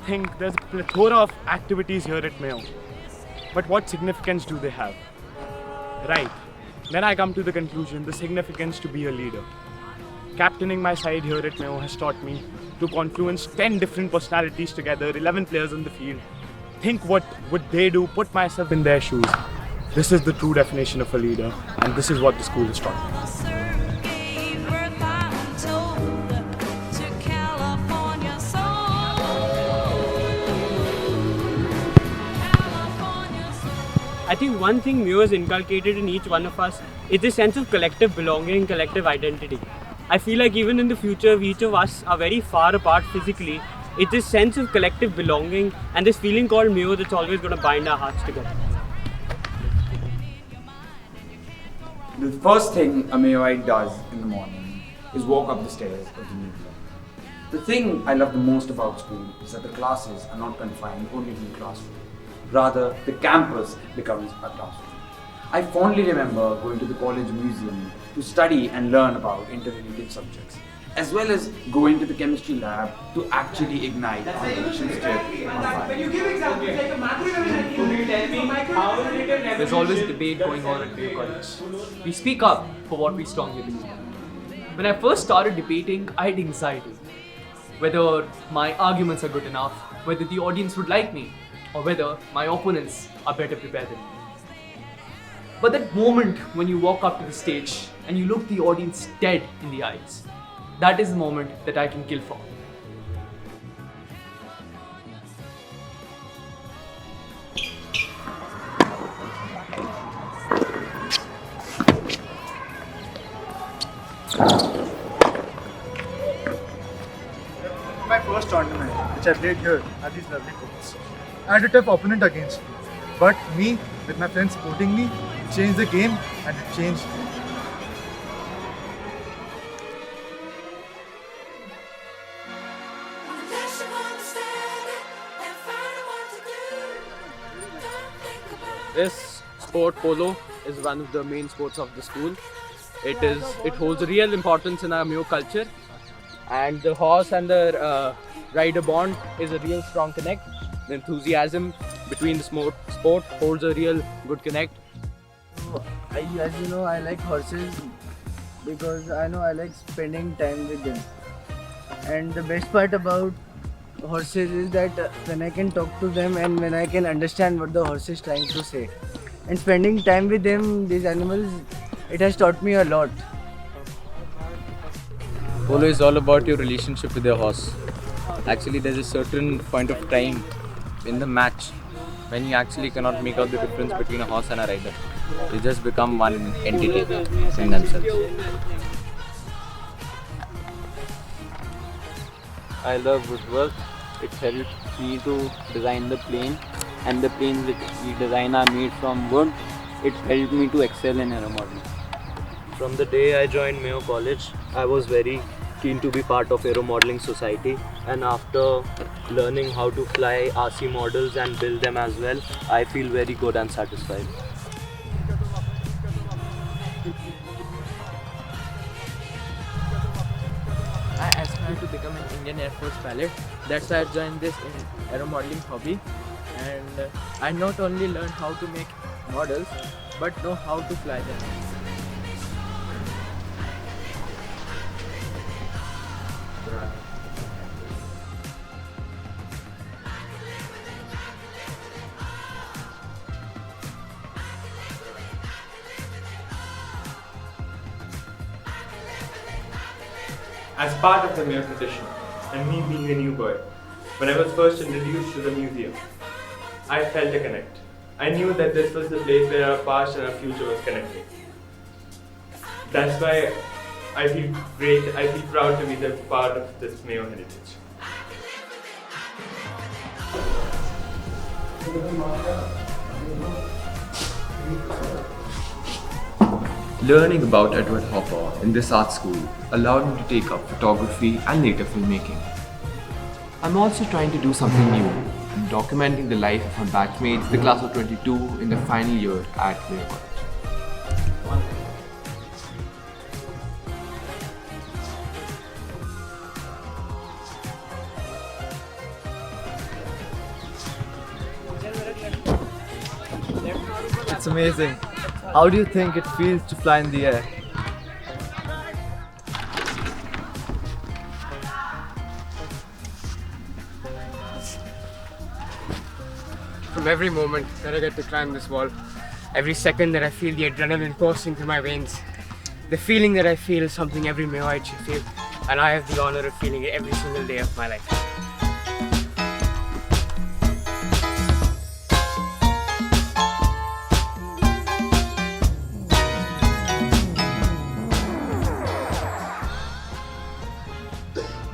think there's a plethora of activities here at Mayo. But what significance do they have? Right. Then I come to the conclusion, the significance to be a leader. Captaining my side here at Mayo has taught me to confluence 10 different personalities together, 11 players on the field. Think what would they do, put myself in their shoes. This is the true definition of a leader, and this is what the school has taught me. I think one thing Mayo has inculcated in each one of us is this sense of collective belonging, collective identity. I feel like even in the future, each of us are very far apart physically. It's this sense of collective belonging and this feeling called Mayo that's always going to bind our hearts together. The first thing a Mayoite does in the morning is walk up the stairs of the new block. The thing I love the most about school is that the classes are not confined only to the classroom. Rather, the campus becomes a classroom. I fondly remember going to the college museum to study and learn about interrelated subjects, as well as going to the chemistry lab to actually ignite our relationship on fire. There's always debate going on at Mayo College. We speak up for what we strongly believe. When I first started debating, I had anxiety. Whether my arguments are good enough, whether the audience would like me, or whether my opponents are better prepared than me. But that moment when you walk up to the stage and you look the audience dead in the eyes, that is the moment that I can kill for. My first tournament, which I played here at these lovely courts. I had a tough opponent against me, but me, with my friends supporting me, changed the game and it changed me. This sport, polo, is one of the main sports of the school. It holds a real importance in our Mayo culture, and the horse and the rider bond is a real strong connect. The enthusiasm between the sport holds a real good connect. As you know, I like horses because I like spending time with them. And the best part about horses is that when I can talk to them and when I can understand what the horse is trying to say. And spending time with them, these animals, it has taught me a lot. Polo is all about your relationship with your horse. Actually, there's a certain point of time in the match when you actually cannot make out the difference between a horse and a rider. They just become one entity in themselves. I love woodwork. It helps me to design the plane, and the planes which we design are made from wood. It helped me to excel in aeromodeling. From the day I joined Mayo College, I was very keen to be part of Aero Modeling Society, and after learning how to fly RC models and build them as well, I feel very good and satisfied. I aspire to become an Indian Air Force pilot. That's why I joined this aero modeling hobby, and I not only learned how to make models but know how to fly them. As part of the Mayo tradition, and me being a new boy, when I was first introduced to the museum, I felt a connect. I knew that this was the place where our past and our future was connecting. That's why I feel great, I feel proud to be the part of this Mayo heritage. Learning about Edward Hopper in this art school allowed me to take up photography and later filmmaking. I'm also trying to do something new, documenting the life of my batchmates, the class of 22 in the final year at Mayo College. That's amazing. How do you think it feels to fly in the air? From every moment that I get to climb this wall, every second that I feel the adrenaline coursing through my veins, the feeling that I feel is something every Mayoite should feel, and I have the honor of feeling it every single day of my life.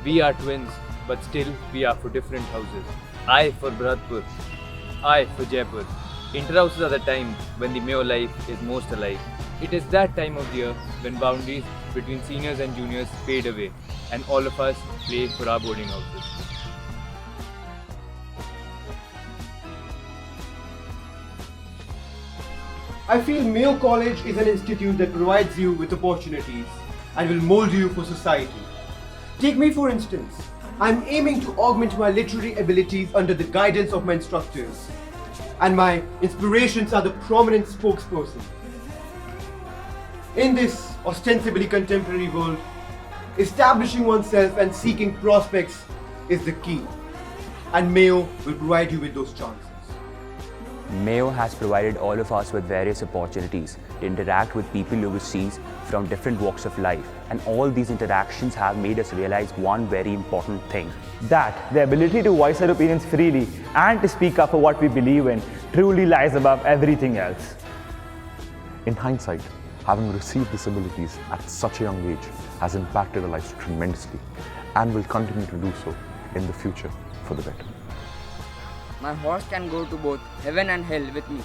We are twins, but still we are for different houses. I for Bharatpur, I for Jaipur. Inter-houses are the time when the Mayo life is most alive. It is that time of the year when boundaries between seniors and juniors fade away and all of us play for our boarding houses. I feel Mayo College is an institute that provides you with opportunities and will mold you for society. Take me for instance. I'm aiming to augment my literary abilities under the guidance of my instructors. And my inspirations are the prominent spokesperson. In this ostensibly contemporary world, establishing oneself and seeking prospects is the key. And Mayo will provide you with those chances. Mayo has provided all of us with various opportunities to interact with people overseas from different walks of life, and all these interactions have made us realize one very important thing. That the ability to voice our opinions freely and to speak up for what we believe in truly lies above everything else. In hindsight, having received these abilities at such a young age has impacted our lives tremendously and will continue to do so in the future for the better. My horse can go to both heaven and hell with me.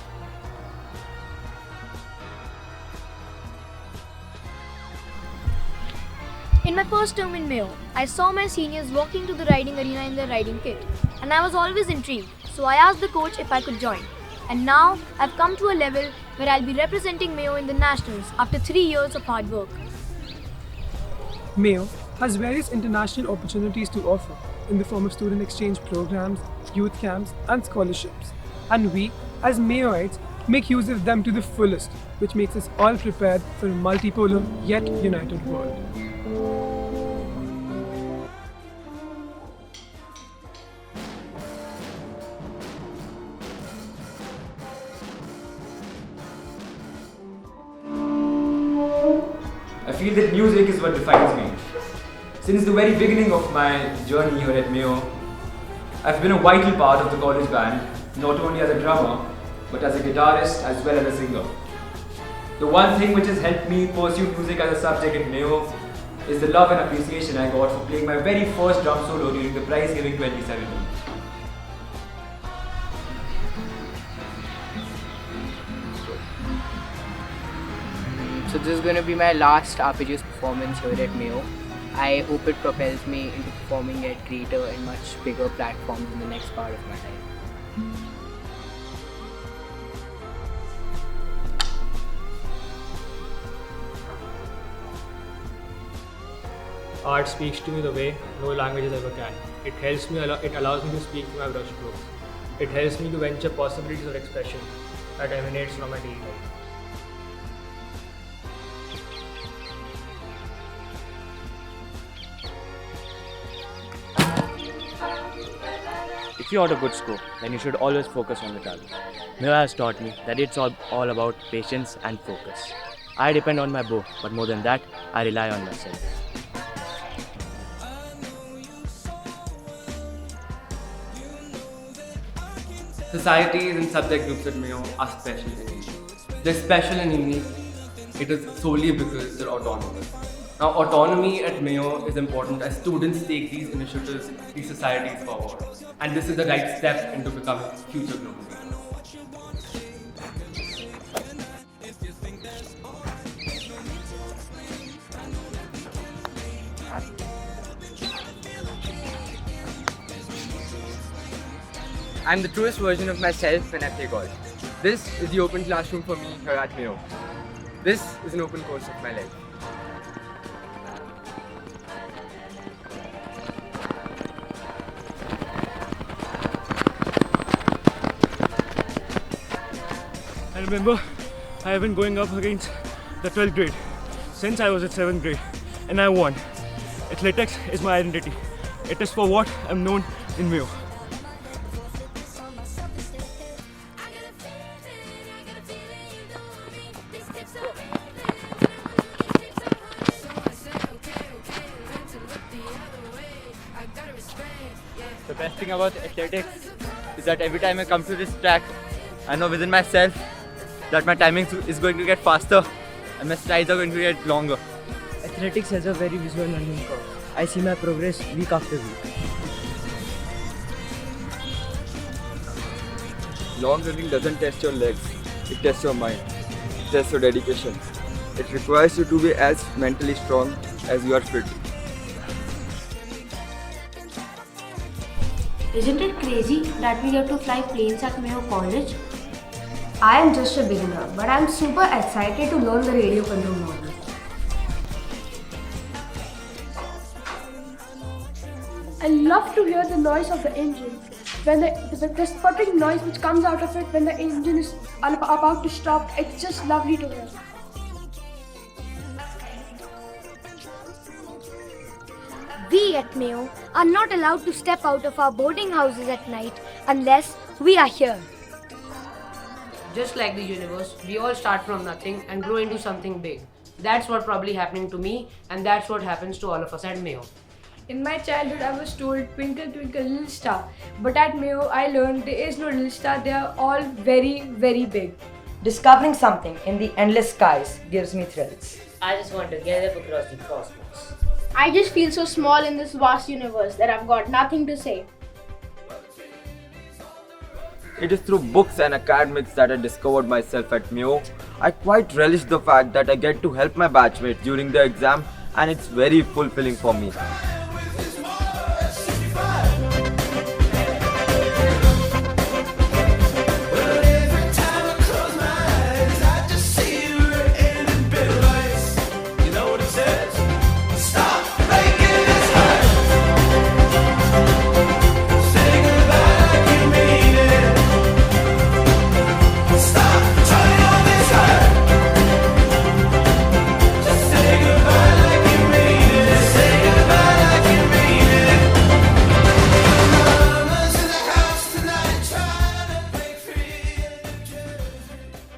In my first term in Mayo, I saw my seniors walking to the riding arena in their riding kit, and I was always intrigued, so I asked the coach if I could join. And now I've come to a level where I'll be representing Mayo in the Nationals after 3 years of hard work. Mayo has various international opportunities to offer in the form of student exchange programs, youth camps and scholarships. And we, as Mayoites, make use of them to the fullest, which makes us all prepared for a multipolar yet united world. I feel that music is what defines me. Since the very beginning of my journey here at Mayo, I've been a vital part of the college band, not only as a drummer, but as a guitarist as well as a singer. The one thing which has helped me pursue music as a subject at Mayo is the love and appreciation I got for playing my very first drum solo during the Prize Giving 2017. So this is going to be my last RPGs performance here at Mayo. I hope it propels me into performing at greater and much bigger platforms in the next part of my life. Art speaks to me the way no languages ever can. It helps me, it allows me to speak to my brushstrokes. It helps me to venture possibilities of expression that emanates from my daily life. If you want a good score, then you should always focus on the target. Mayo has taught me that it's all about patience and focus. I depend on my bow, but more than that, I rely on myself. Societies and subject groups at Mayo are special and unique. They're special and unique. It is solely because they're autonomous. Now, autonomy at Mayo is important as students take these initiatives, these societies forward. And this is the right step into becoming future global leaders. I'm the truest version of myself when I play golf. This is the open classroom for me here at Mayo. This is an open course of my life. I remember I have been going up against the 12th grade since I was at 7th grade, and I won. Athletics is my identity. It is for what I'm known in Mayo. The best thing about athletics is that every time I come to this track, I know within myself that my timing is going to get faster and my strides are going to get longer. Athletics has a very visual learning curve. I see my progress week after week. Long running doesn't test your legs, it tests your mind, it tests your dedication. It requires you to be as mentally strong as you are fit. Isn't it crazy that we get to fly planes at Mayo College? I am just a beginner, but I am super excited to learn the radio control model. I love to hear the noise of the engine. When the sputtering noise which comes out of it when the engine is about to stop, it's just lovely to hear. We at Mayo are not allowed to step out of our boarding houses at night unless we are here. Just like the universe, we all start from nothing and grow into something big. That's what probably happening to me, and that's what happens to all of us at Mayo. In my childhood, I was told twinkle twinkle little star, but at Mayo, I learned there is no little star. They are all very, very big. Discovering something in the endless skies gives me thrills. I just want to get up across the cosmos. I just feel so small in this vast universe that I've got nothing to say. It is through books and academics that I discovered myself at Mayo. I quite relish the fact that I get to help my batchmates during the exam, and it's very fulfilling for me.